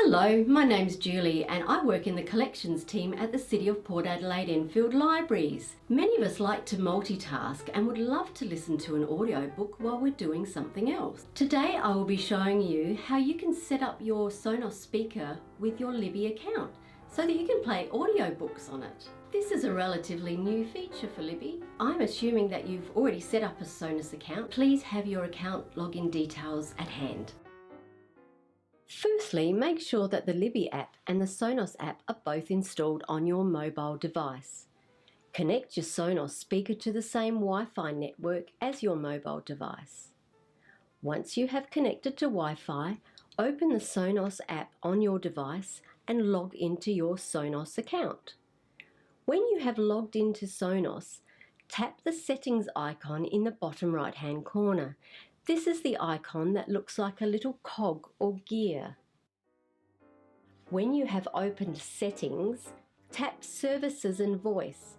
Hello, my name's Julie and I work in the collections team at the City of Port Adelaide Enfield Libraries. Many of us like to multitask and would love to listen to an audiobook while we're doing something else. Today I will be showing you how you can set up your Sonos speaker with your Libby account so that you can play audiobooks on it. This is a relatively new feature for Libby. I'm assuming that you've already set up a Sonos account. Please have your account login details at hand. Firstly, make sure that the Libby app and the Sonos app are both installed on your mobile device. Connect your Sonos speaker to the same Wi-Fi network as your mobile device. Once you have connected to Wi-Fi, open the Sonos app on your device and log into your Sonos account. When you have logged into Sonos, tap the settings icon in the bottom right-hand corner. This is the icon that looks like a little cog or gear. When you have opened Settings, tap Services and Voice.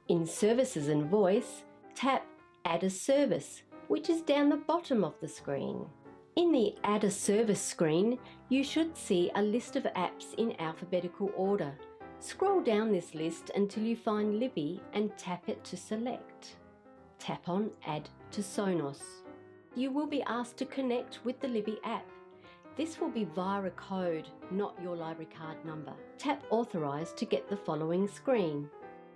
In Services and Voice, tap Add a Service, which is down the bottom of the screen. In the Add a Service screen, you should see a list of apps in alphabetical order. Scroll down this list until you find Libby and tap it to select. Tap on Add to Sonos. You will be asked to connect with the Libby app. This will be via a code, not your library card number. Tap Authorize to get the following screen.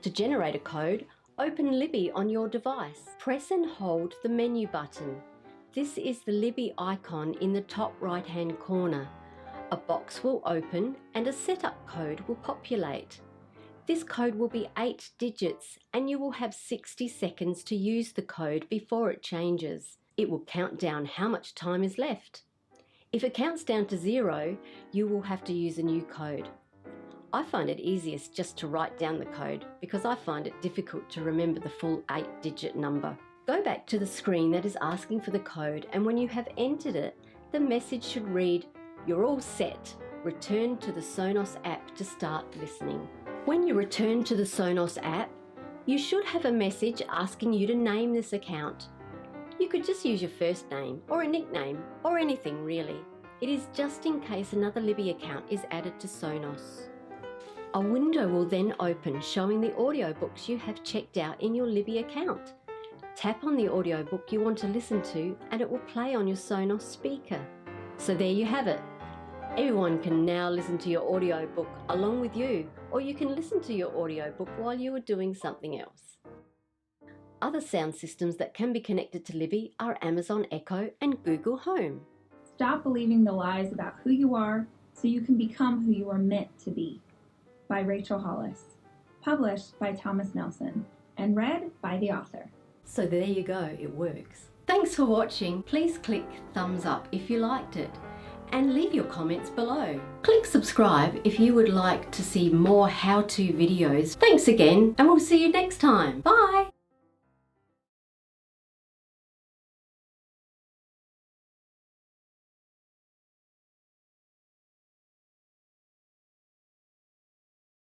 To generate a code, open Libby on your device. Press and hold the menu button. This is the Libby icon in the top right-hand corner. A box will open and a setup code will populate. This code will be 8 digits and you will have 60 seconds to use the code before it changes. It will count down how much time is left. If it counts down to 0, you will have to use a new code. I find it easiest just to write down the code because I find it difficult to remember the full 8-digit number. Go back to the screen that is asking for the code, and when you have entered it, the message should read, "You're all set. Return to the Sonos app to start listening." When you return to the Sonos app, you should have a message asking you to name this account. You could just use your first name or a nickname or anything really. It is just in case another Libby account is added to Sonos. A window will then open showing the audiobooks you have checked out in your Libby account. Tap on the audiobook you want to listen to and it will play on your Sonos speaker. So there you have it. Everyone can now listen to your audiobook along with you, or you can listen to your audiobook while you are doing something else. Other sound systems that can be connected to Libby are Amazon Echo and Google Home. Stop believing the lies about who you are so you can become who you are meant to be. By Rachel Hollis. Published by Thomas Nelson and read by the author. So there you go, it works. Thanks for watching. Please click thumbs up if you liked it, and leave your comments below. Click subscribe if you would like to see more how-to videos. Thanks again, and we'll see you next time. Bye!